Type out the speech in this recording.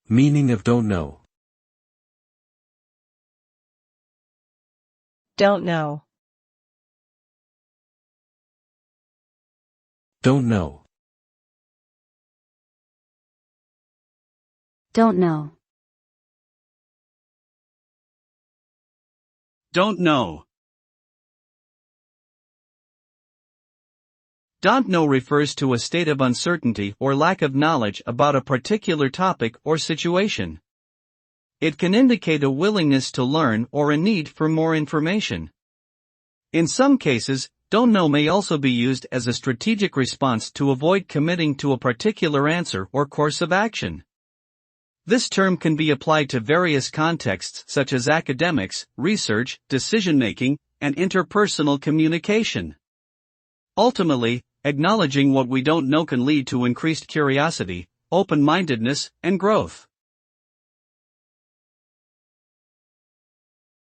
Meaning of don't know. Don't know. Don't know. Don't know. Don't know. Don't know refers to a state of uncertainty or lack of knowledge about a particular topic or situation. It can indicate a willingness to learn or a need for more information. In some cases, don't know may also be used as a strategic response to avoid committing to a particular answer or course of action. This term can be applied to various contexts such as academics, research, decision-making, and interpersonal communication. Ultimately, acknowledging what we don't know can lead to increased curiosity, open-mindedness, and growth.